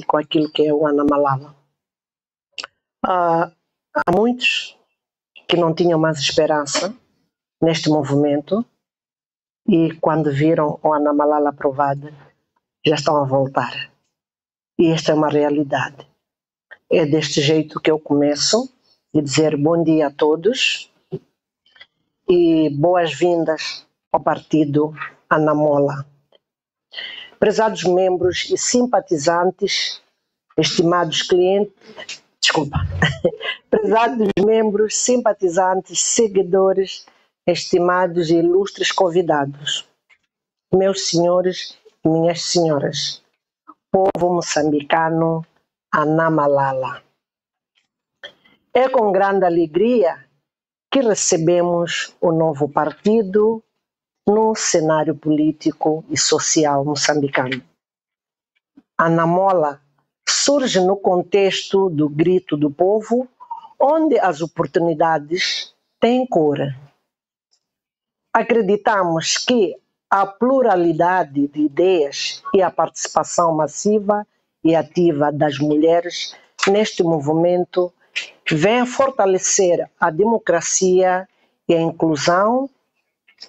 com aquilo que é o Ana Malala. Há muitos que não tinham mais esperança neste movimento e quando viram o Ana Malala aprovada, já estão a voltar. E esta é uma realidade. É deste jeito que eu começo a dizer bom dia a todos e boas-vindas ao partido Anamola. Prezados membros e simpatizantes, estimados clientes, prezados membros, simpatizantes, seguidores, estimados e ilustres convidados, meus senhores e minhas senhoras, povo moçambicano, Ana Malala. É com grande alegria que recebemos o novo partido no cenário político e social moçambicano. Anamola surge no contexto do grito do povo, onde as oportunidades têm cor. Acreditamos que a pluralidade de ideias e a participação massiva e ativa das mulheres neste movimento vem fortalecer a democracia e a inclusão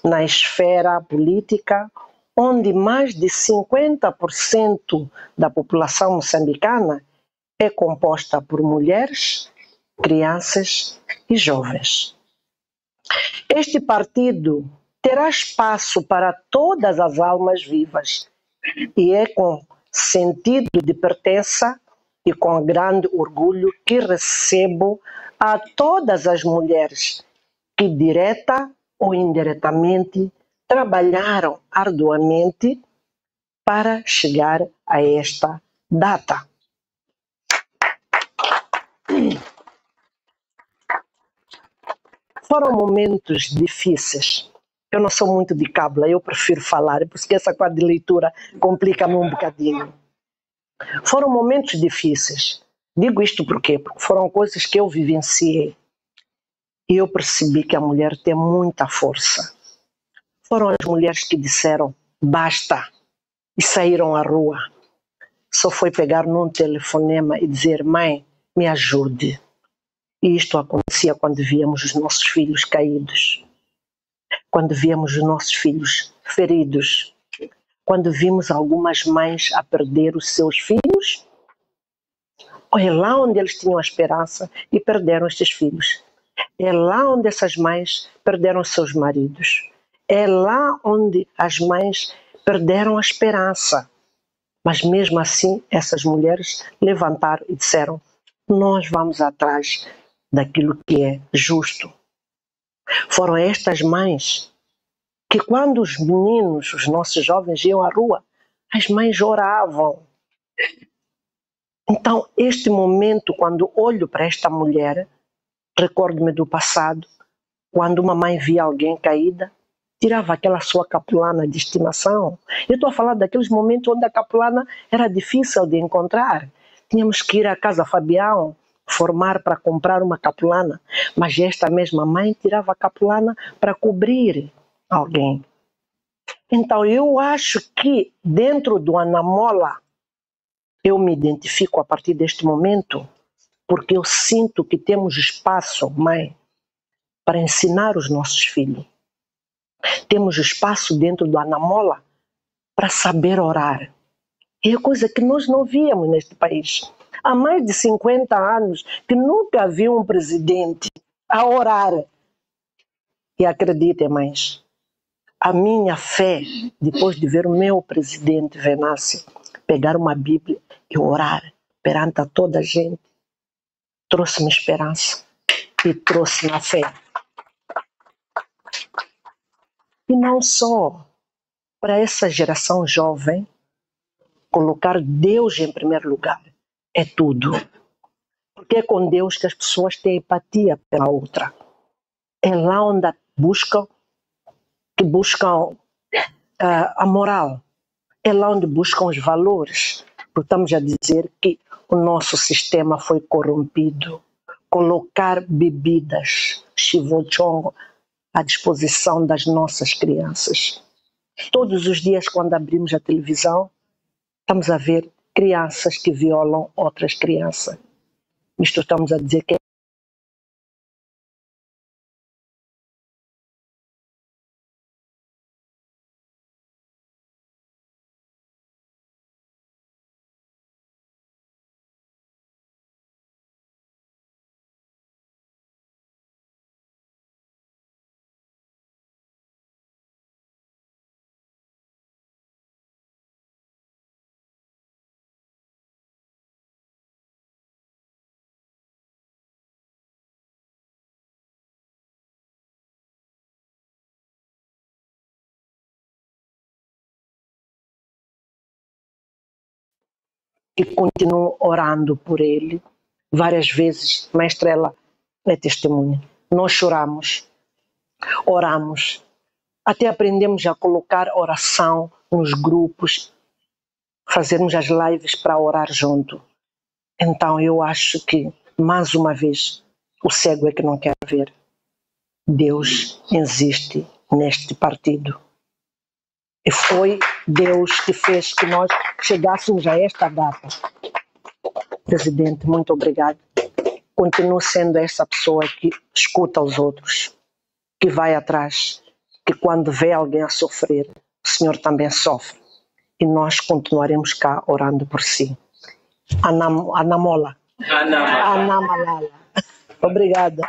na esfera política, onde mais de 50% da população moçambicana é composta por mulheres, crianças e jovens. Este partido terá espaço para todas as almas vivas e é com sentido de pertença e com grande orgulho que recebo a todas as mulheres que, direta ou indiretamente, trabalharam arduamente para chegar a esta data. Foram momentos difíceis. Eu não sou muito de cábula, eu prefiro falar, porque essa coisa de leitura complica-me um bocadinho. Foram momentos difíceis. Digo isto por quê? Porque foram coisas que eu vivenciei. E eu percebi que a mulher tem muita força. Foram as mulheres que disseram basta e saíram à rua. Só foi pegar num telefonema e dizer: mãe, me ajude. E isto acontecia quando víamos os nossos filhos caídos, quando víamos os nossos filhos feridos, quando vimos algumas mães a perder os seus filhos. É lá onde eles tinham a esperança e perderam estes filhos. É lá onde essas mães perderam seus maridos. É lá onde as mães perderam a esperança. Mas mesmo assim, essas mulheres levantaram e disseram: nós vamos atrás daquilo que é justo. Foram estas mães que, quando os meninos, os nossos jovens iam à rua, as mães oravam. Então, este momento, quando olho para esta mulher, recordo-me do passado, quando uma mãe via alguém caída, tirava aquela sua capulana de estimação. Eu estou a falar daqueles momentos onde a capulana era difícil de encontrar. Tínhamos que ir à Casa Fabião, formar para comprar uma capulana, mas esta mesma mãe tirava a capulana para cobrir alguém. Então eu acho que dentro do Anamola eu me identifico a partir deste momento, porque eu sinto que temos espaço, mãe, para ensinar os nossos filhos. Temos espaço dentro do Anamola para saber orar. É coisa que nós não víamos neste país. Há mais de 50 anos que nunca vi um presidente a orar. E acreditem, mães, a minha fé, depois de ver o meu presidente Venâncio pegar uma Bíblia e orar perante a toda a gente, trouxe-me esperança e trouxe-me a fé. E não só para essa geração jovem, colocar Deus em primeiro lugar é tudo. Porque é com Deus que as pessoas têm empatia pela outra. É lá onde buscam a moral. É lá onde buscam os valores. Porque estamos a dizer que o nosso sistema foi corrompido. Colocar bebidas, chivochongo, à disposição das nossas crianças. Todos os dias, quando abrimos a televisão, estamos a ver crianças que violam outras crianças. Isto estamos a dizer que e continuo orando por ele várias vezes. Mestre, ela é testemunha. Nós choramos, oramos, até aprendemos a colocar oração nos grupos, fazermos as lives para orar junto. Então eu acho que, mais uma vez, o cego é que não quer ver. Deus existe neste partido. E foi Deus que fez que nós chegássemos a esta data. Presidente, muito obrigado. Continuo sendo essa pessoa que escuta os outros, que vai atrás, que quando vê alguém a sofrer, o Senhor também sofre. E nós continuaremos cá orando por si. Anamola. Anamalala. Obrigada.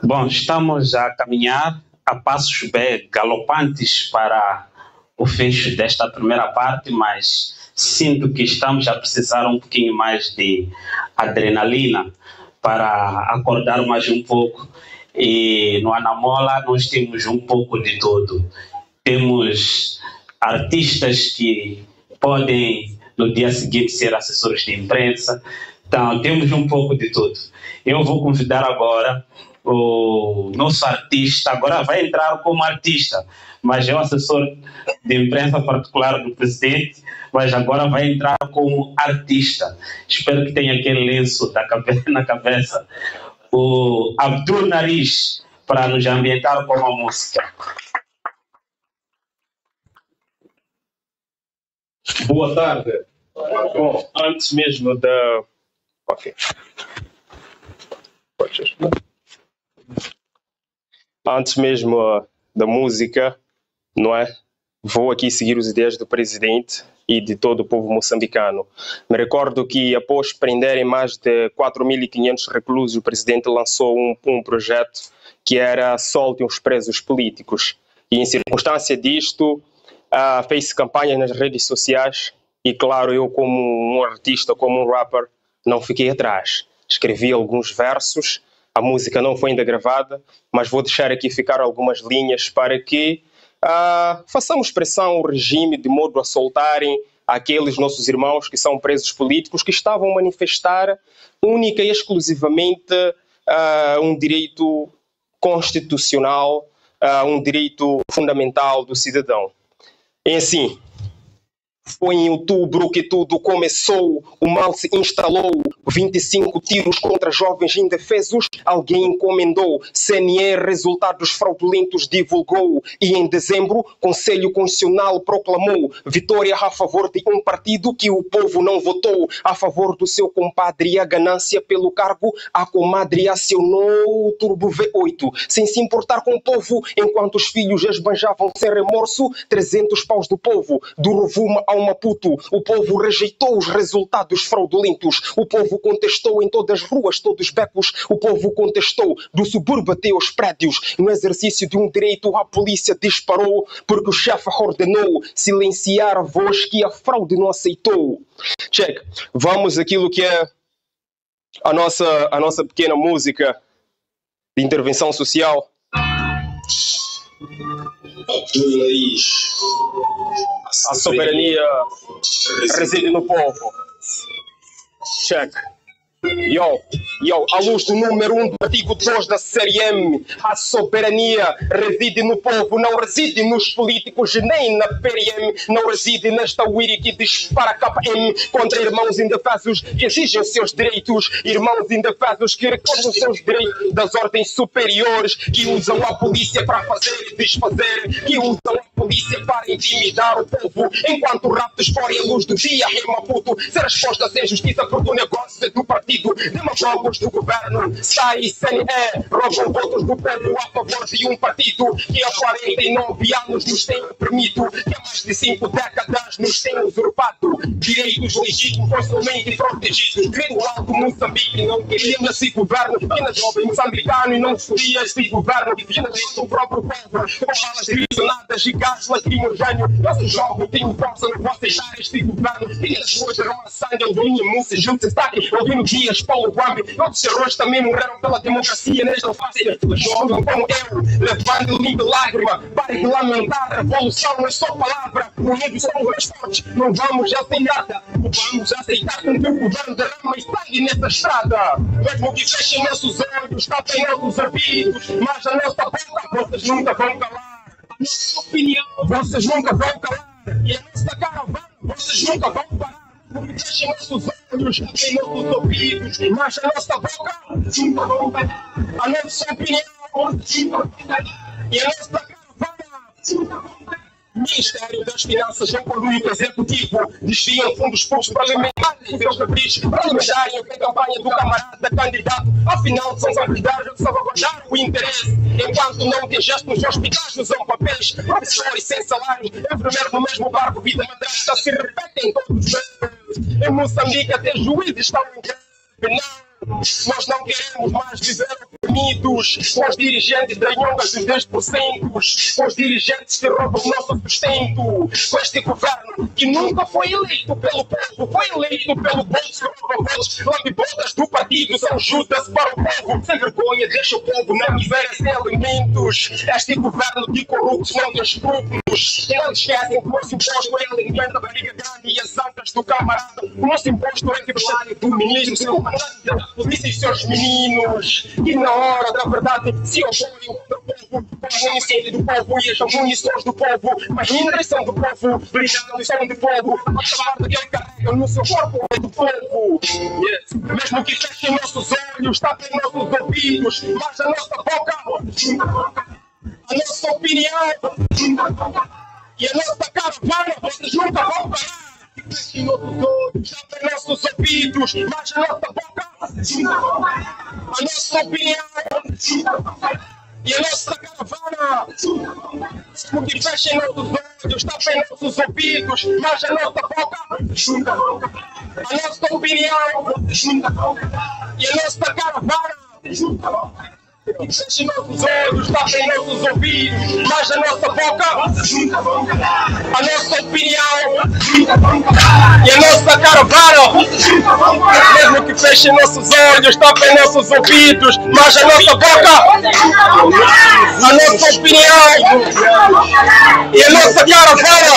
Bom, estamos a caminhar a passos bem galopantes para o fecho desta primeira parte, mas sinto que estamos a precisar um pouquinho mais de adrenalina para acordar mais um pouco. E no Anamola nós temos um pouco de tudo. Temos artistas que podem no dia seguinte ser assessores de imprensa. Então, temos um pouco de tudo. Eu vou convidar agora o nosso artista, agora vai entrar como artista, mas é o assessor de imprensa particular do presidente, mas agora vai entrar como artista. Espero que tenha aquele lenço na cabeça. O Abdul Nariz, para nos ambientar com a música. Boa tarde. Bom, antes mesmo da... Ok. Antes mesmo da música, não é? Vou aqui seguir os ideias do presidente e de todo o povo moçambicano. Me recordo que após prenderem mais de 4.500 reclusos, o presidente lançou um projeto que era solte os presos políticos. E em circunstância disto, fez campanhas nas redes sociais e, claro, eu como um artista, como um rapper, não fiquei atrás. Escrevi alguns versos, a música não foi ainda gravada, mas vou deixar aqui ficar algumas linhas para que façamos pressão ao regime de modo a soltarem aqueles nossos irmãos que são presos políticos que estavam a manifestar única e exclusivamente um direito constitucional, um direito fundamental do cidadão. E assim, foi em outubro que tudo começou, o mal se instalou, 25 tiros contra jovens indefesos, alguém encomendou, CNE resultados fraudulentos divulgou e em dezembro, Conselho Constitucional proclamou vitória a favor de um partido que o povo não votou, a favor do seu compadre e a ganância pelo cargo, a comadre acionou o turbo V8, sem se importar com o povo, enquanto os filhos esbanjavam sem remorso, 300 paus do povo, do Rovuma ao Maputo, o povo rejeitou os resultados fraudulentos, o povo contestou em todas as ruas, todos os becos, o povo contestou do subúrbio até aos prédios, no exercício de um direito a polícia disparou, porque o chefe ordenou silenciar a voz que a fraude não aceitou. Check, vamos àquilo que é a nossa pequena música de intervenção social. A soberania reside no povo. Check. À luz do número 1 do artigo 2 da série M, a soberania reside no povo, não reside nos políticos, nem na PRM, não reside nesta Wiri que dispara KM contra irmãos indefesos que exigem os seus direitos, irmãos indefesos que recordam os seus direitos das ordens superiores, que usam a polícia para fazer e desfazer, que usam a polícia para intimidar o povo, enquanto o rap dispõe a luz do dia, rima puto, ser resposta sem justiça porque o negócio é do partido, demagogos do governo, sai CNE, roubam votos do povo a favor de um partido que há 49 anos nos tem oprimido, que há mais de 5 décadas nos tem usurpado direitos legítimos, forçosamente protegidos. Grito alto, Moçambique não queria esse governo, apenas jovem moçambicano e não seria esse governo, finalmente o próprio povo, com balas direcionadas e gás lacrimogêneo. Nosso jovem tem força, não vou aceitar este governo, e as ruas derramam sangue, Alvinho, Múcia, Juntos, Estaque, ouvindo Dias, Paulo Guambi, outros heróis também morreram pela democracia nesta face, jovem como eu, levando limpo lágrima, pare de lamentar, revolução não é só palavra, unidos somos mais fortes, não vamos aceitar com que o governo derrama sangue nesta estrada, mesmo que fechem nossos olhos, tapem nossos ouvidos, mas a nossa boca, vocês nunca vão calar, a nossa opinião, vocês nunca vão calar, e a nossa caravana, vocês nunca vão parar. Fechem nossos olhos, em nossos ouvidos, mas a nossa boca, a nossa opinião e a nossa caravana. Ministério das Finanças não polui o Executivo, desviam fundos públicos parlamentares e seus caprichos parlamentarem a campanha do camarada candidato. Afinal, são candidatos que salvaguardar o interesse, enquanto não tem gesto nos hospitais, usam papéis, professores sem salário, enfermeiros no mesmo barco, vida madrasta, se repetem todos os meses. Em Moçambique, até juízes estão em greve. Nós não queremos mais viver oprimidos com os dirigentes da nhonga dos 10%, com os dirigentes que roubam o nosso sustento, com este governo que nunca foi eleito pelo povo, foi eleito pelo bolso, rouba votos, lambibotas do partido, são Judas para o povo, sem vergonha, deixa o povo na miséria sem alimentos. Este governo de corruptos não tem escrúpulos, não esquecem que o nosso imposto é alimenta a barriga grande e as ancas do camarada, o nosso imposto é tributario do ministro, seu comandante da polícia e seus meninos, que na hora da verdade se opõem ao povo, com a munição do povo e as munições do povo, mas a indignação do povo, brilhando e som do povo, a palavra que ele carrega no seu corpo é do povo. Mesmo que fechem nossos olhos, tapem nossos ouvidos, mas a nossa boca, a nossa opinião e a nossa caravana, vocês nunca vão parar. Fechem nossos olhos, tapem nossos ouvidos, mas a nossa boca, a nossa opinião e a nossa caravana. Mesmo que fechem nossos olhos, tapem nossos ouvidos, mas a nossa boca, a nossa opinião e a nossa caravana. Fechem nossos olhos, tapem nossos ouvidos, mas a nossa boca, a nossa opinião e a nossa caravana. Mesmo que fechem nossos olhos, tapem nossos ouvidos, mas a nossa boca, a nossa opinião e a nossa caravana.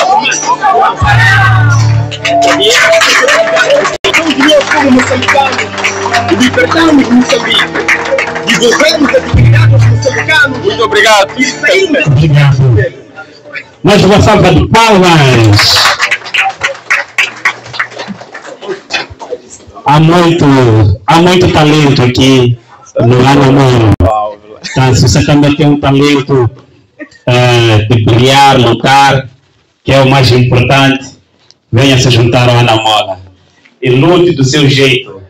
Como moçambicanos, libertarmos Moçambique. Divulgamos a dignidade dos moçambicanos. Muito obrigado. Obrigado. Mais uma salva de palmas. Há muito talento aqui no Anamoro. Então, se você também tem um talento de brilhar, lutar, que é o mais importante, venha se juntar ao Anamola e lute do seu jeito,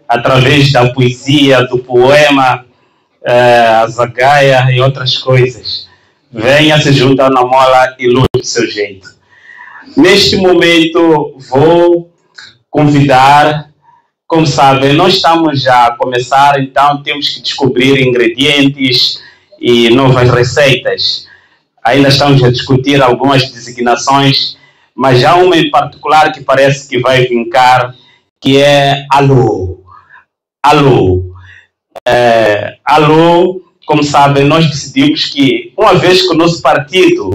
através da poesia, do poema, a zagaia e outras coisas. Venha se juntar na mola e lute do seu jeito. Neste momento, vou convidar, como sabem, nós estamos já a começar, então temos que descobrir ingredientes e novas receitas. Ainda estamos a discutir algumas designações, mas há uma em particular que parece que vai vincar, que é alô. Alô. Alô, como sabem, nós decidimos que, uma vez que o nosso partido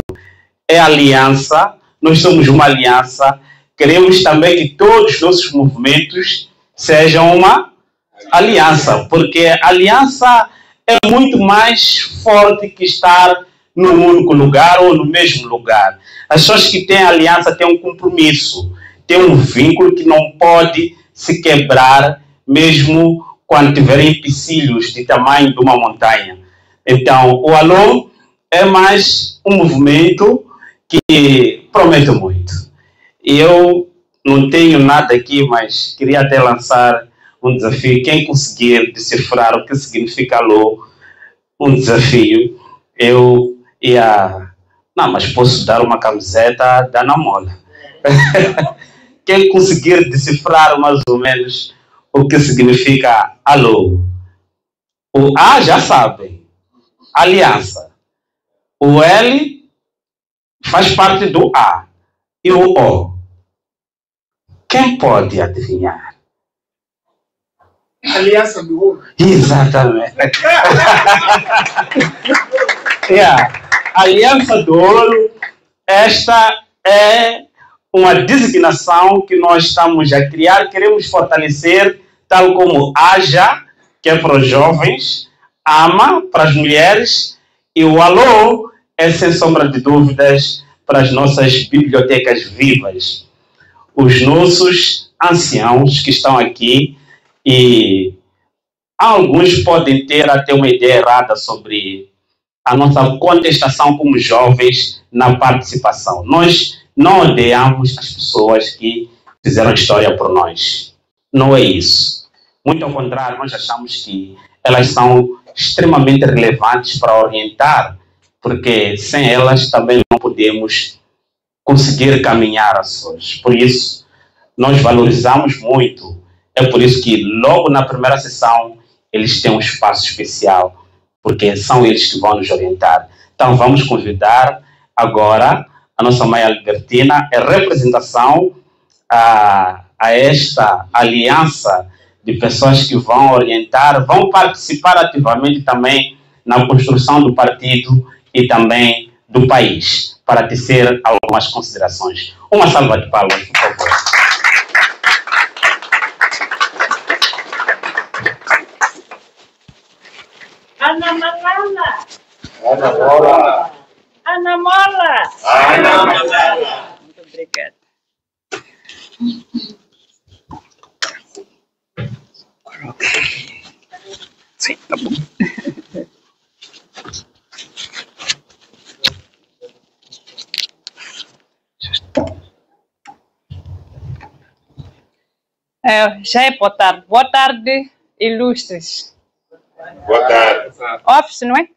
é aliança, nós somos uma aliança, queremos também que todos os nossos movimentos sejam uma aliança, porque a aliança é muito mais forte que estar num único lugar ou no mesmo lugar. As pessoas que têm aliança têm um compromisso, têm um vínculo que não pode se quebrar, mesmo quando tiverem empecilhos de tamanho de uma montanha. Então, o Alô é mais um movimento que promete muito. Eu não tenho nada aqui, mas queria até lançar um desafio. Quem conseguir decifrar o que significa Alô, um desafio, eu ia... Não, mas posso dar uma camiseta da Ana Mola. Quem conseguir decifrar mais ou menos o que significa Alô. O A já sabem, aliança. O L faz parte do A. E o O. Quem pode adivinhar? Aliança do ouro. Exatamente. Aliança do Ouro, esta é uma designação que nós estamos a criar, queremos fortalecer, tal como AJA, que é para os jovens, AMA, para as mulheres, e o ALO é, sem sombra de dúvidas, para as nossas bibliotecas vivas. Os nossos anciãos que estão aqui, e alguns podem ter até uma ideia errada sobre a nossa contestação como jovens na participação. Nós não odiamos as pessoas que fizeram história por nós. Não é isso. Muito ao contrário, nós achamos que elas são extremamente relevantes para orientar, porque sem elas também não podemos conseguir caminhar a sós. Por isso, nós valorizamos muito. É por isso que logo na primeira sessão eles têm um espaço especial, porque são eles que vão nos orientar. Então vamos convidar agora a nossa mãe Albertina, em representação a esta aliança de pessoas que vão orientar, vão participar ativamente também na construção do partido e também do país, para tecer algumas considerações. Uma salva de palmas, por favor. Ana Malala. Ana Mola. Ana Mola. Ana Malala. Muito obrigada. Sim, tá bom. Já é boa tarde. Boa tarde, ilustres. Boa tarde. Office, não é?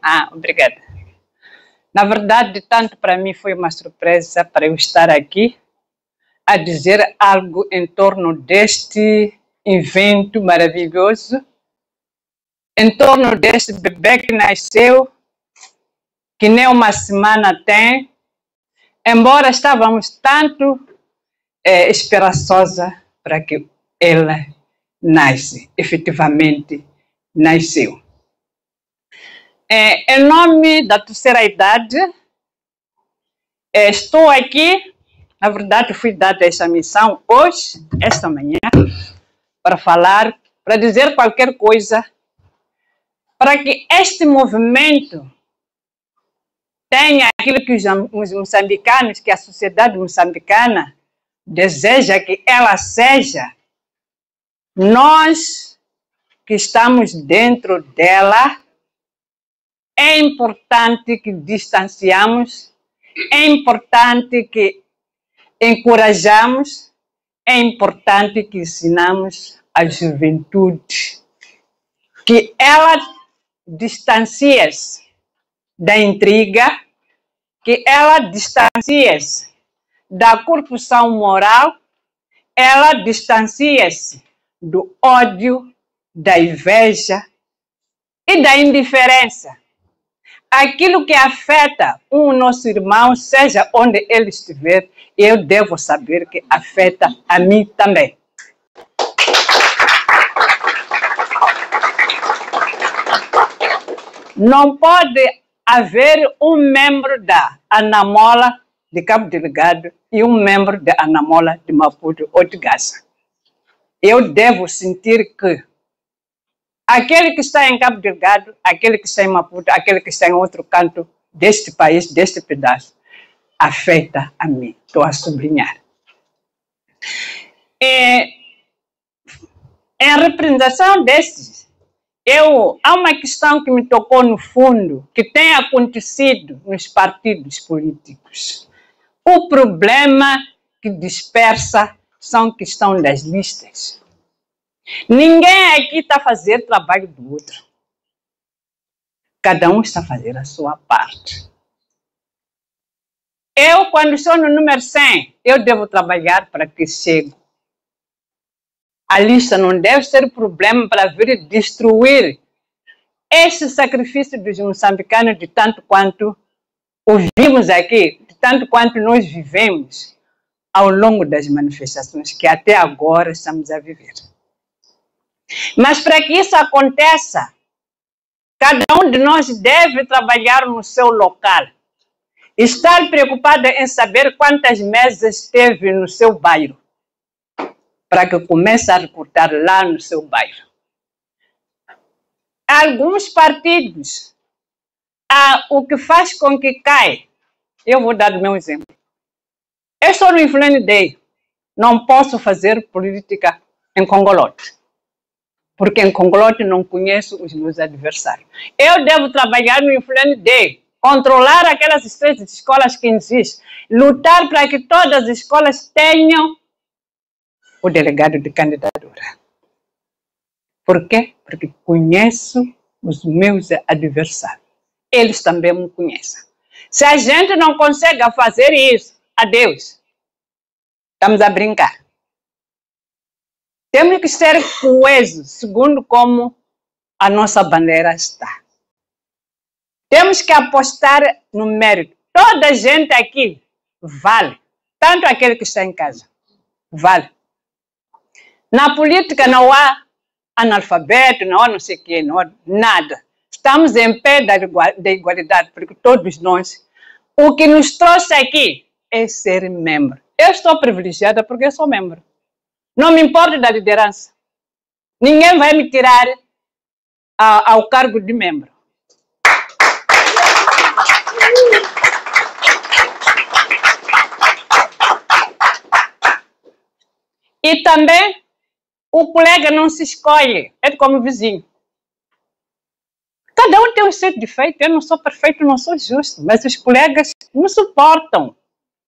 Ah, obrigada. Na verdade, tanto para mim foi uma surpresa para eu estar aqui a dizer algo em torno deste evento maravilhoso, em torno deste bebê que nasceu, que nem uma semana tem, embora estávamos tanto esperançosa para que ela nasce, efetivamente nasceu. Em nome da terceira idade, estou aqui, na verdade fui dada essa missão hoje, esta manhã, para falar, para dizer qualquer coisa, para que este movimento tenha aquilo que os moçambicanos, que a sociedade moçambicana deseja que ela seja. Nós que estamos dentro dela, é importante que distanciamos, é importante que encorajamos, é importante que ensinamos a juventude que ela distancie-se da intriga, que ela distancie-se da corrupção moral, ela distancie-se do ódio, da inveja e da indiferença. Aquilo que afeta um nosso irmão, seja onde ele estiver, eu devo saber que afeta a mim também. Não pode haver um membro da Anamola de Cabo Delgado e um membro da Anamola de Maputo ou de Gaza. eu devo sentir que aquele que está em Cabo Delgado, aquele que está em Maputo, aquele que está em outro canto deste país, deste pedaço, afeta a mim. Estou a sublinhar. Em representação destes, há uma questão que me tocou no fundo, que tem acontecido nos partidos políticos. O problema que dispersa são a questão das listas. Ninguém aqui está a fazer trabalho do outro. Cada um está a fazer a sua parte. Eu, quando estou no número 100, eu devo trabalhar para que chegue. A lista não deve ser problema para vir destruir este sacrifício dos moçambicanos de tanto quanto ouvimos aqui, de tanto quanto nós vivemos ao longo das manifestações que até agora estamos a viver. Mas para que isso aconteça, cada um de nós deve trabalhar no seu local. Estar preocupado em saber quantas mesas teve no seu bairro, para que comece a recrutar lá no seu bairro. Alguns partidos, o que faz com que caia, eu vou dar o meu exemplo. Eu estou no Influence Day, não posso fazer política em Congolote, porque em Congolote não conheço os meus adversários. Eu devo trabalhar no Influence Day, controlar aquelas 3 escolas que existem, lutar para que todas as escolas tenham o delegado de candidatura. Por quê? Porque conheço os meus adversários. Eles também me conhecem. Se a gente não consegue fazer isso, adeus. Estamos a brincar. Temos que ser coesos, segundo como a nossa bandeira está. Temos que apostar no mérito. Toda a gente aqui vale. Tanto aquele que está em casa. Vale. Na política não há analfabeto, não há não sei o quê, não há nada. Estamos em pé da igualdade, porque todos nós, o que nos trouxe aqui é ser membro. Eu estou privilegiada porque eu sou membro. Não me importa da liderança. Ninguém vai me tirar ao cargo de membro. E também, o colega não se escolhe, é como vizinho. Cada um tem o seu defeito, eu não sou perfeito, não sou justo, mas os colegas me suportam.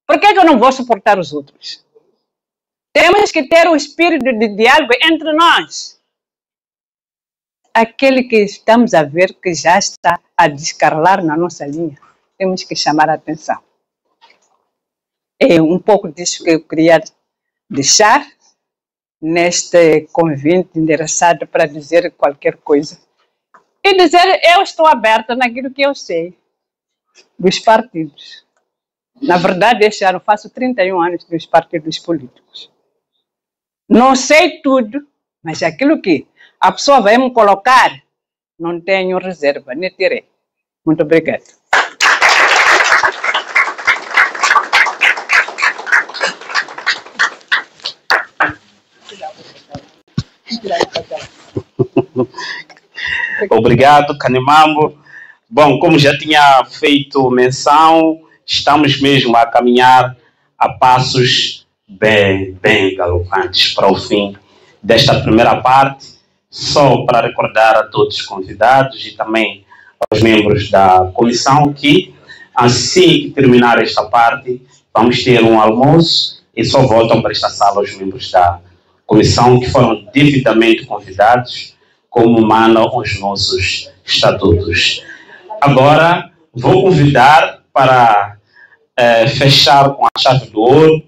Por que eu não vou suportar os outros? Temos que ter um espírito de diálogo entre nós. Aquele que estamos a ver que já está a descarlar na nossa linha, temos que chamar a atenção. É um pouco disso que eu queria deixar neste convite endereçado para dizer qualquer coisa. E dizer, eu estou aberta naquilo que eu sei dos partidos. Na verdade, este ano faço 31 anos dos partidos políticos. Não sei tudo, mas aquilo que a pessoa vai me colocar, não tenho reserva, nem terei. Muito obrigada. Obrigado, Kanimambo. Bom, como já tinha feito menção, estamos mesmo a caminhar a passos bem galopantes para o fim desta primeira parte. Só para recordar a todos os convidados e também aos membros da comissão que, assim que terminar esta parte, vamos ter um almoço e só voltam para esta sala os membros da comissão que foram devidamente convidados, como mandam os nossos estatutos. Agora, vou convidar para fechar com a chave do ouro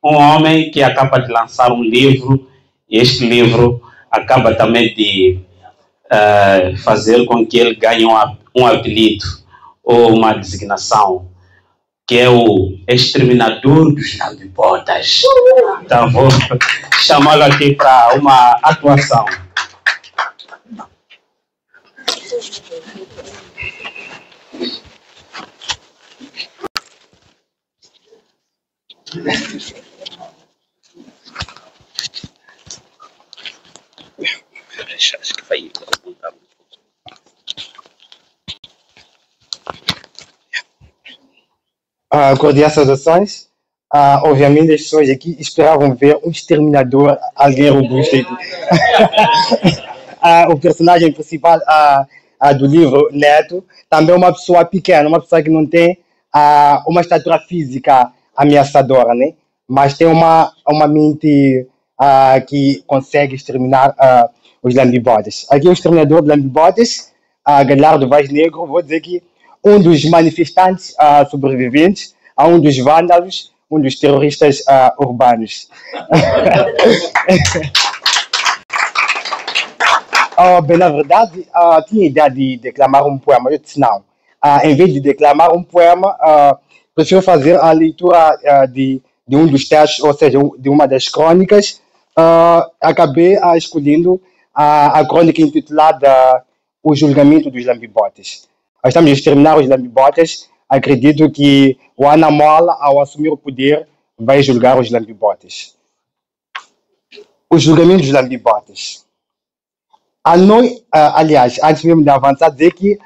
um homem que acaba de lançar um livro, e este livro acaba também de fazer com que ele ganhe um apelido ou uma designação, que é o exterminador dos lambibotas. Então, vou chamá-lo aqui para uma atuação. Cordiais saudações. Obviamente as pessoas aqui esperavam ver um exterminador, alguém robusto aqui. O personagem principal do livro, Neto, também é uma pessoa pequena, uma pessoa que não tem uma estatura física ameaçadora, né? Mas tem uma mente que consegue exterminar os lambibodes. Aqui o exterminador de lambibodes, Galhardo Vaz Negro, vou dizer que um dos manifestantes sobreviventes, um dos vândalos, um dos terroristas urbanos. Bem, na verdade, tinha a ideia de declamar um poema. Eu disse não. Em vez de declamar um poema, prefiro fazer a leitura de um dos textos, ou seja, de uma das crônicas. Acabei escolhendo a crônica intitulada O Julgamento dos Lambibotes. Nós estamos a exterminar os lambibotes. Acredito que o Ana Mola, ao assumir o poder, vai julgar os lambibotes. O julgamento dos lambibotes. Aliás, antes mesmo de avançar, dizer que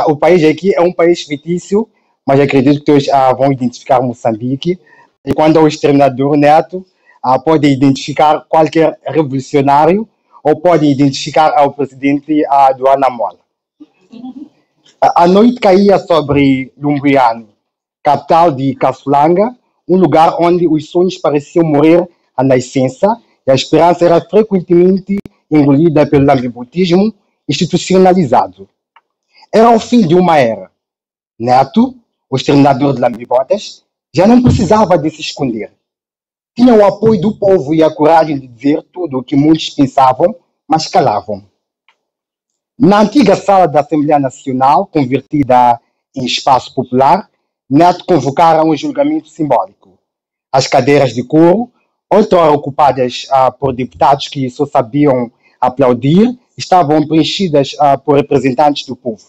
o país aqui é um país fictício, mas acredito que todos vão identificar Moçambique. E quando o exterminador Neto pode identificar qualquer revolucionário ou pode identificar o presidente do Ana Mola. A noite caía sobre Lumbriano, capital de Caçulanga, um lugar onde os sonhos pareciam morrer à nascença e a esperança era frequentemente engolida pelo lambibotismo institucionalizado. Era o fim de uma era. Neto, o exterminador de lambibotas, já não precisava de se esconder. Tinha o apoio do povo e a coragem de dizer tudo o que muitos pensavam, mas calavam. Na antiga sala da Assembleia Nacional, convertida em espaço popular, Neto convocara um julgamento simbólico. As cadeiras de couro, outrora ocupadas por deputados que só sabiam aplaudir, estavam preenchidas por representantes do povo.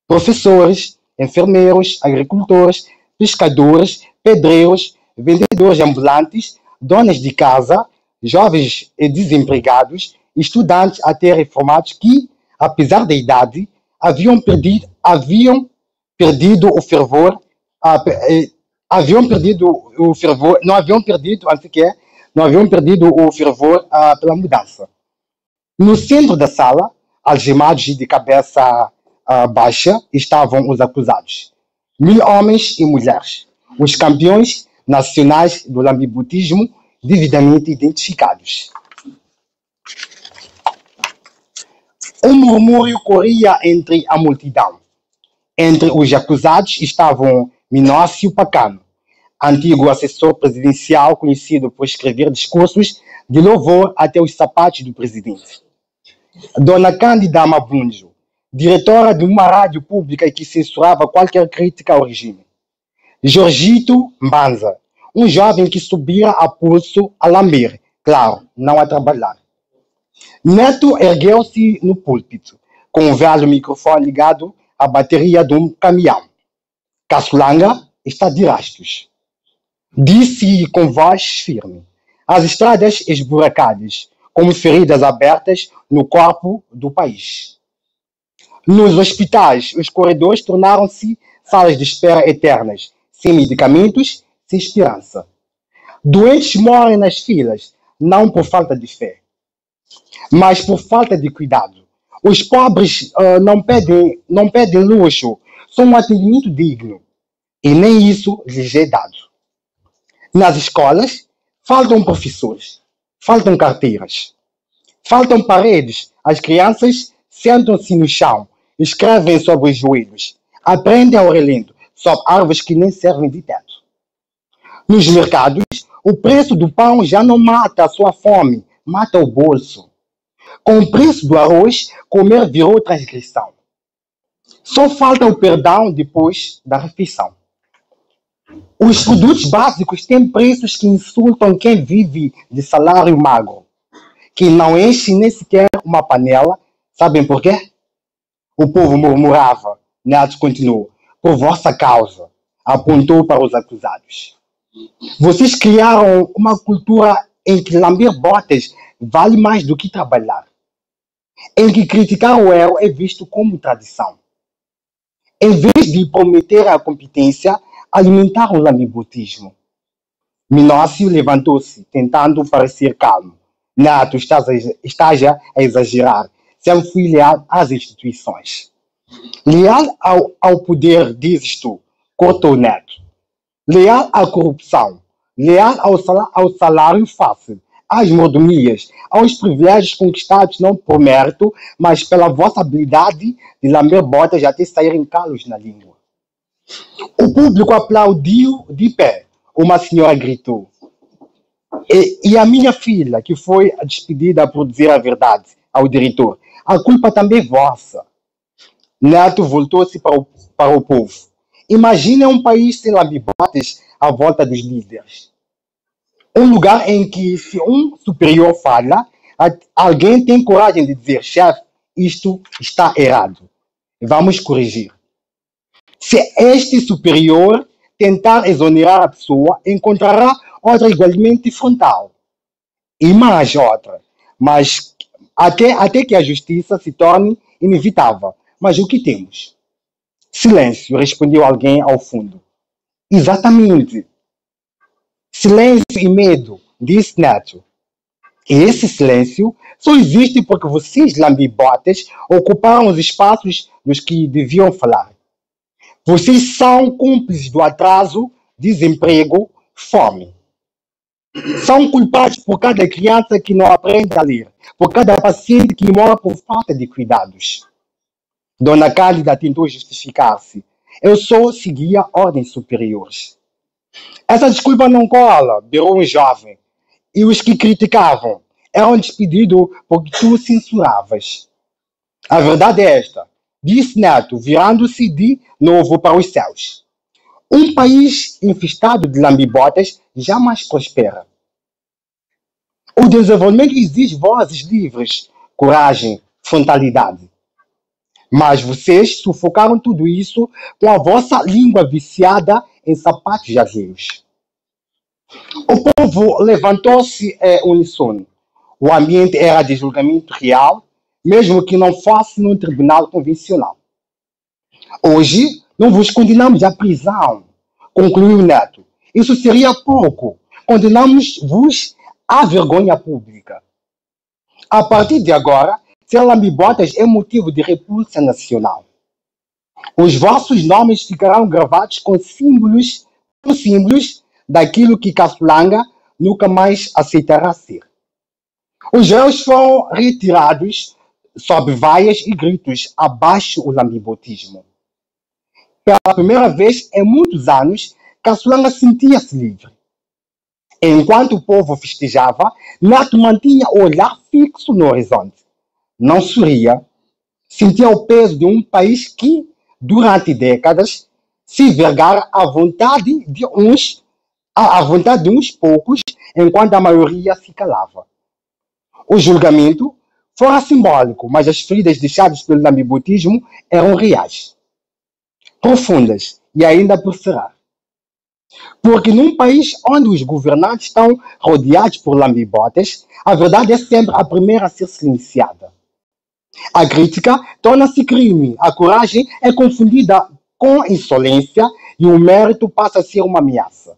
Professores, enfermeiros, agricultores, pescadores, pedreiros, vendedores ambulantes, donas de casa, jovens e desempregados, estudantes até reformados que, apesar da idade, haviam perdido o fervor, não haviam perdido o fervor pela mudança. No centro da sala, algemados e de cabeça baixa, estavam os acusados. 1000 homens e mulheres, os campeões nacionais do lambibotismo, devidamente identificados. Um murmúrio corria entre a multidão. Entre os acusados estavam Minócio Pacano, antigo assessor presidencial conhecido por escrever discursos de louvor até os sapatos do presidente. Dona Cândida Mabunjo, diretora de uma rádio pública que censurava qualquer crítica ao regime. Jorgito Mbanza, um jovem que subira a pulso a lamber, claro, não a trabalhar. Neto ergueu-se no púlpito, com um velho microfone ligado à bateria de um caminhão. Caçulanga está de rastos. Disse com voz firme. As estradas esburacadas, como feridas abertas no corpo do país. Nos hospitais, os corredores tornaram-se salas de espera eternas, sem medicamentos, sem esperança. Doentes morrem nas filas, não por falta de fé, mas por falta de cuidado. Os pobres não pedem luxo, só um atendimento digno, e nem isso lhes é dado. Nas escolas, faltam professores, faltam carteiras, faltam paredes. As crianças sentam-se no chão, escrevem sobre os joelhos, aprendem ao relento, sob árvores que nem servem de teto. Nos mercados, o preço do pão já não mata a sua fome, mata o bolso. Com o preço do arroz, comer virou transgressão. Só falta o perdão depois da refeição. Os produtos básicos têm preços que insultam quem vive de salário magro, que não enche nem sequer uma panela. Sabem por quê? O povo murmurava. Neto continuou. Por vossa causa, apontou para os acusados. Vocês criaram uma cultura em que lamber botas vale mais do que trabalhar, em que criticar o erro é visto como tradição. Em vez de prometer a competência, alimentaram o lambibotismo. Minócio levantou-se, tentando parecer calmo. Neto, estás a exagerar. Sempre fui leal às instituições. Leal ao poder, dizes tu, cortou Neto. Leal à corrupção. Leal ao salário fácil, às mordomias, aos privilégios conquistados não por mérito, mas pela vossa habilidade de lamber botas até saírem calos na língua. O público aplaudiu de pé. Uma senhora gritou. E a minha filha, que foi despedida por dizer a verdade ao diretor, a culpa também é vossa. Neto voltou-se para o povo. Imagine um país sem lambibotes à volta dos líderes. Um lugar em que, se um superior fala, alguém tem coragem de dizer, chefe, isto está errado. Vamos corrigir. Se este superior tentar exonerar a pessoa, encontrará outra igualmente frontal. E mais outra. Mas até que a justiça se torne inevitável. Mas o que temos? Silêncio, respondeu alguém ao fundo. Exatamente. Silêncio e medo, disse Neto. E esse silêncio só existe porque vocês, lambibotes, ocuparam os espaços dos que deviam falar. Vocês são cúmplices do atraso, desemprego, fome. São culpados por cada criança que não aprende a ler, por cada paciente que morre por falta de cuidados. Dona Cálida tentou justificar-se. Eu só seguia ordens superiores. Essa desculpa não cola, berrou um jovem. E os que criticavam eram despedidos porque tu censuravas. A verdade é esta, disse Neto, virando-se de novo para os céus. Um país infestado de lambibotas jamais prospera. O desenvolvimento exige vozes livres, coragem, frontalidade. Mas vocês sufocaram tudo isso com a vossa língua viciada em sapatos alheios. O povo levantou-se uníssono. O ambiente era de julgamento real, mesmo que não fosse num tribunal convencional. Hoje, não vos condenamos à prisão, concluiu Neto. Isso seria pouco. Condenamos-vos à vergonha pública. A partir de agora, ser lambibotas é motivo de repulsa nacional. Os vossos nomes ficarão gravados com símbolos daquilo que Caçulanga nunca mais aceitará ser. Os réus foram retirados sob vaias e gritos abaixo o lambibotismo. Pela primeira vez em muitos anos, Caçulanga sentia-se livre. Enquanto o povo festejava, Neto mantinha o olhar fixo no horizonte. Não sorria, sentia o peso de um país que, durante décadas, se vergara à vontade de uns poucos, enquanto a maioria se calava. O julgamento fora simbólico, mas as feridas deixadas pelo lambibotismo eram reais, profundas e ainda por será. Porque num país onde os governantes estão rodeados por lambibotas, a verdade é sempre a primeira a ser silenciada. A crítica torna-se crime, a coragem é confundida com insolência e o mérito passa a ser uma ameaça.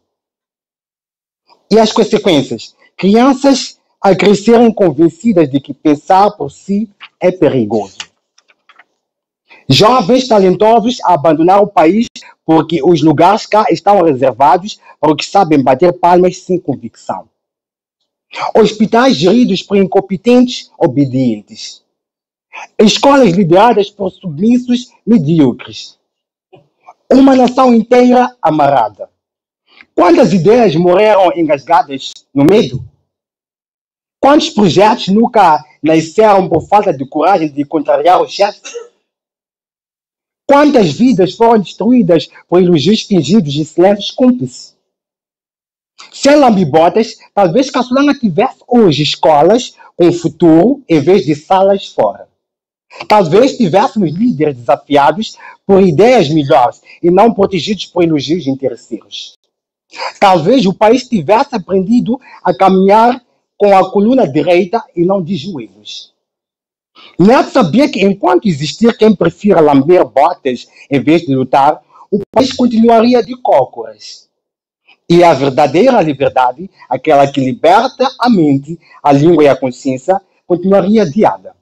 E as consequências? Crianças a crescerem convencidas de que pensar por si é perigoso. Jovens talentosos a abandonar o país porque os lugares cá estão reservados para os que sabem bater palmas sem convicção. Hospitais geridos por incompetentes obedientes. Escolas lideradas por submissos medíocres. Uma nação inteira amarrada. Quantas ideias morreram engasgadas no medo? Quantos projetos nunca nasceram por falta de coragem de contrariar o chefe? Quantas vidas foram destruídas por elogios fingidos de silêncios cúmplices? Sem lambibotas, talvez Caçulanga tivesse hoje escolas com futuro em vez de salas fora. Talvez tivéssemos líderes desafiados por ideias melhores e não protegidos por elogios interesseiros. Talvez o país tivesse aprendido a caminhar com a coluna direita e não de joelhos. Neto sabia que enquanto existir quem prefira lamber botas em vez de lutar, o país continuaria de cócoras. E a verdadeira liberdade, aquela que liberta a mente, a língua e a consciência, continuaria adiada.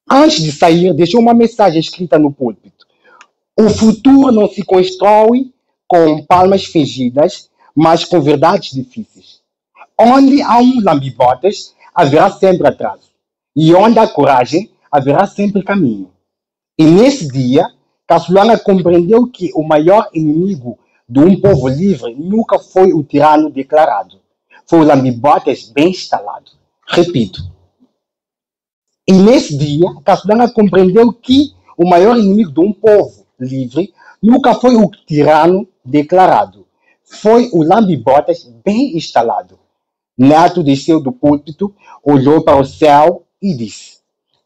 Antes de sair, deixou uma mensagem escrita no púlpito. O futuro não se constrói com palmas fingidas, mas com verdades difíceis. Onde há um lambibotas, haverá sempre atraso. E onde há coragem, haverá sempre caminho. E nesse dia, Caçulanga compreendeu que o maior inimigo de um povo livre nunca foi o tirano declarado. Foi o lambibotas bem instalado. Repito. E nesse dia, Caçulanga compreendeu que o maior inimigo de um povo livre nunca foi o tirano declarado. Foi o lambibotas bem instalado. Neto desceu do púlpito, olhou para o céu e disse: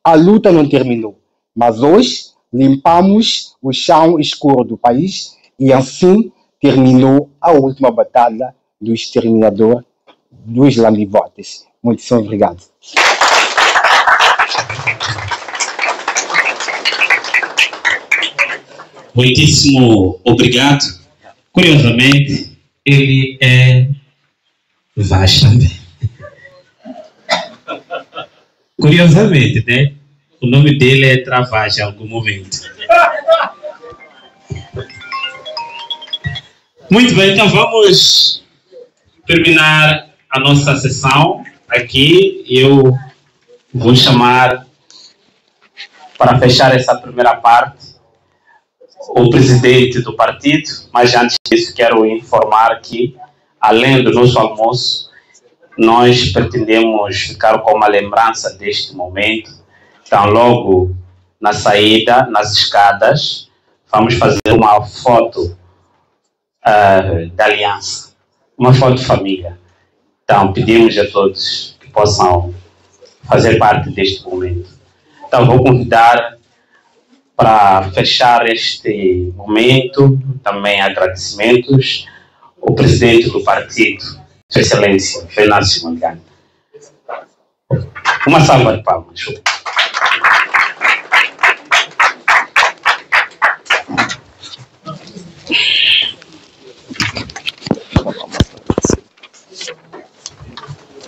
a luta não terminou, mas hoje limpamos o chão escuro do país e assim terminou a última batalha do exterminador dos lambibotas. Muito obrigado. Muitíssimo obrigado. Curiosamente, ele é Vaz também. Curiosamente, né? O nome dele é Travagem em algum momento. Muito bem, então vamos terminar a nossa sessão aqui. Eu vou chamar, para fechar essa primeira parte, o presidente do partido, mas antes disso quero informar que, além do nosso almoço, nós pretendemos ficar com uma lembrança deste momento. Então, logo na saída, nas escadas, vamos fazer uma foto da aliança, uma foto de família. Então, pedimos a todos que possam fazer parte deste momento. Então, vou convidar para fechar este momento, também agradecimentos, o presidente do partido, Sua Excelência Venâncio Mondlane. Uma salva de palmas.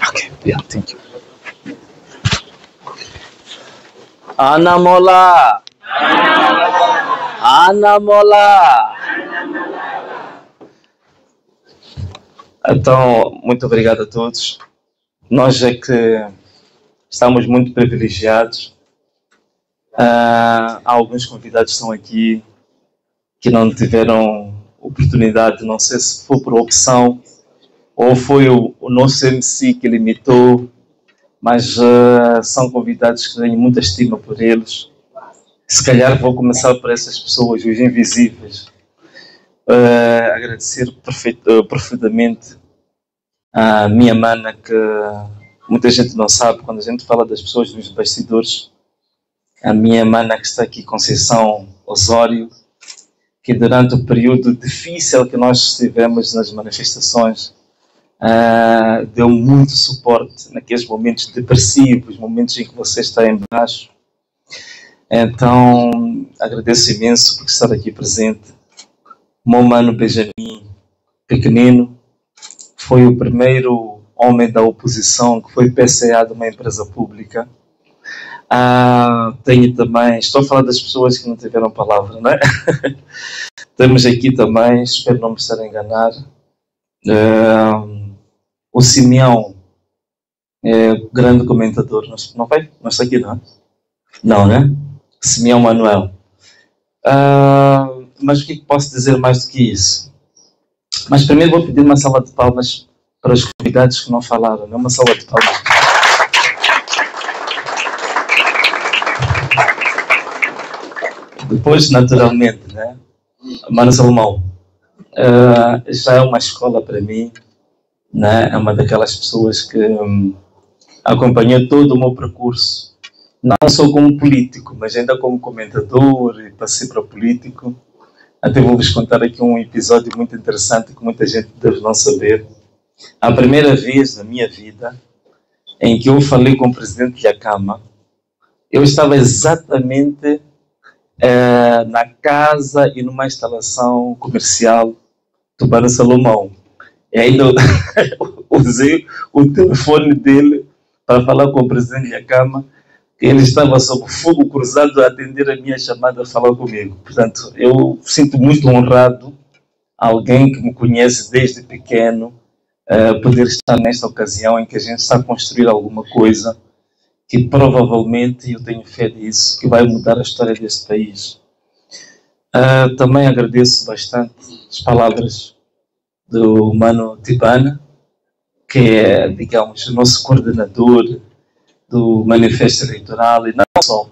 Okay, yeah, thank you. Anamola! Anamola! Então, muito obrigado a todos. Nós é que estamos muito privilegiados. Há alguns convidados que estão aqui que não tiveram oportunidade, não sei se foi por opção ou foi o nosso MC que limitou, mas são convidados que tenho muita estima por eles. Se calhar vou começar por essas pessoas, os invisíveis. Agradecer profundamente a minha mana, que muita gente não sabe, quando a gente fala das pessoas nos bastidores, a minha mana que está aqui, Conceição Osório, que durante o período difícil que nós tivemos nas manifestações, deu muito suporte naqueles momentos depressivos, momentos em que você está em baixo. Então, agradeço imenso por estar aqui presente. O meu mano Benjamin, pequenino, foi o primeiro homem da oposição que foi PCA de uma empresa pública. Tenho também, estou a falar das pessoas que não tiveram palavra, não é? Temos aqui também, espero não me estar a enganar, o Simeão, grande comentador, não vai? Não está aqui, não é? Não, né? Simeão Manuel. Mas o que posso dizer mais do que isso? Mas primeiro vou pedir uma salva de palmas para os convidados que não falaram, né? Uma salva de palmas. Depois, naturalmente, né? Mano Salomão, já é uma escola para mim, né? É uma daquelas pessoas que acompanhou todo o meu percurso, não só como político, mas ainda como comentador e passei para político. Até vou-vos contar aqui um episódio muito interessante que muita gente deve não saber. A primeira vez na minha vida em que eu falei com o presidente da Câmara, eu estava exatamente na casa e numa instalação comercial do Mano Salomão. E ainda usei o telefone dele para falar com o presidente da Câmara, que ele estava sob fogo cruzado a atender a minha chamada a falar comigo. Portanto, eu sinto muito honrado, alguém que me conhece desde pequeno, poder estar nesta ocasião em que a gente está a construir alguma coisa que provavelmente, eu tenho fé disso, que vai mudar a história deste país. Também agradeço bastante as palavras do Mano Tibana, que é, digamos, o nosso coordenador do manifesto eleitoral, e não só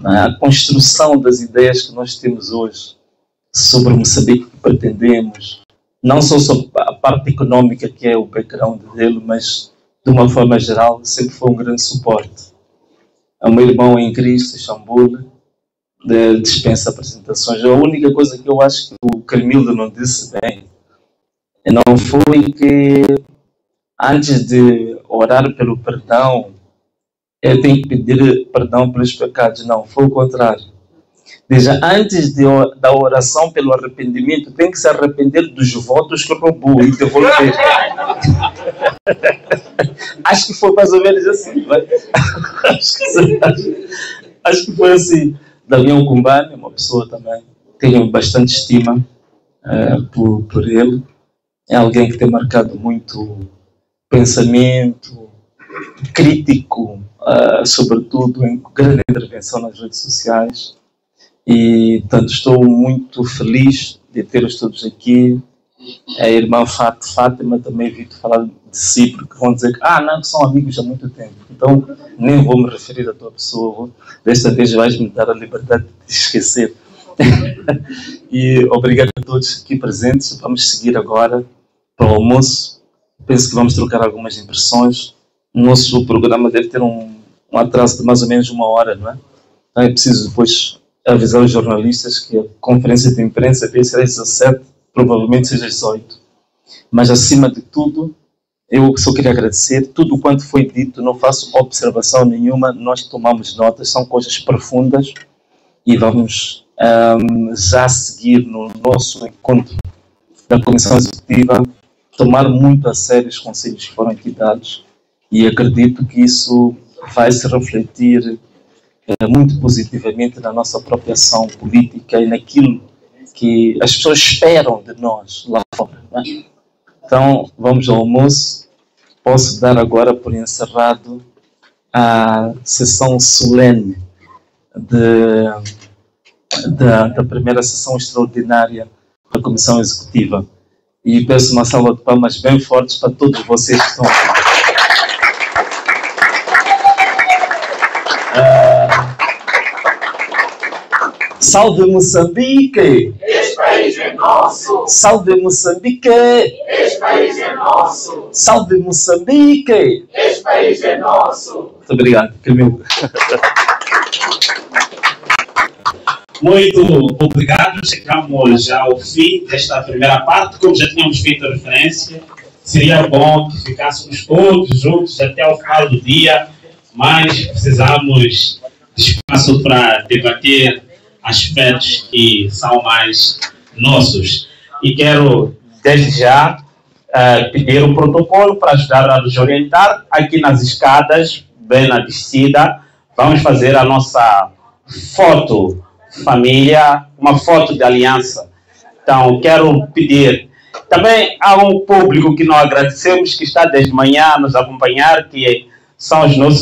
a construção das ideias que nós temos hoje sobre Moçambique que pretendemos, não só sobre a parte econômica, que é o background dele, mas de uma forma geral sempre foi um grande suporte. É o meu irmão em Cristo, Xambule, dispensa apresentações. A única coisa que eu acho que o Carmildo não disse bem não foi que antes de orar pelo perdão, ele tem que pedir perdão pelos pecados. Não, foi o contrário. Veja, antes da oração pelo arrependimento, tem que se arrepender dos votos que roubou e devolver. Acho que foi mais ou menos assim. Acho que foi assim. Damião Kumbane é uma pessoa também, tenho bastante estima por ele. É alguém que tem marcado muito pensamento crítico, sobretudo em grande intervenção nas redes sociais. E, portanto, estou muito feliz de ter-os todos aqui. A irmã Fátima também vi falar de si, porque vão dizer que não, que são amigos há muito tempo. Então, nem vou me referir à tua pessoa. Desta vez vais-me dar a liberdade de te esquecer. E obrigado a todos aqui presentes. Vamos seguir agora para o almoço. Penso que vamos trocar algumas impressões. O nosso programa deve ter um atraso de mais ou menos 1 hora, não é? Então é preciso depois avisar os jornalistas que a conferência de imprensa deve ser às 17, provavelmente seja às 18. Mas, acima de tudo, eu só queria agradecer. Tudo quanto foi dito, não faço observação nenhuma, nós tomamos notas, são coisas profundas e vamos já seguir no nosso encontro da Comissão Executiva, tomar muito a sério os conselhos que foram aqui dados e acredito que isso vai se refletir muito positivamente na nossa própria ação política e naquilo que as pessoas esperam de nós lá fora. Não é? Então, vamos ao almoço. Posso dar agora por encerrado a sessão solene da primeira sessão extraordinária da Comissão Executiva. E peço uma salva de palmas bem fortes para todos vocês que estão aqui. Salve Moçambique! Este país é nosso! Salve Moçambique! Este país é nosso! Salve Moçambique! Este país é nosso! Muito obrigado, Camilo. Muito obrigado. Chegamos já ao fim desta primeira parte. Como já tínhamos feito a referência, seria bom que ficássemos todos juntos até o final do dia, mas precisamos de espaço para debater aspectos que são mais nossos. E quero, desde já, pedir o protocolo para ajudar a nos orientar. Aqui nas escadas, bem na descida, vamos fazer a nossa foto família, uma foto de aliança. Então, quero pedir. Também há um público que nós agradecemos, que está desde manhã a nos acompanhar, que são os nossos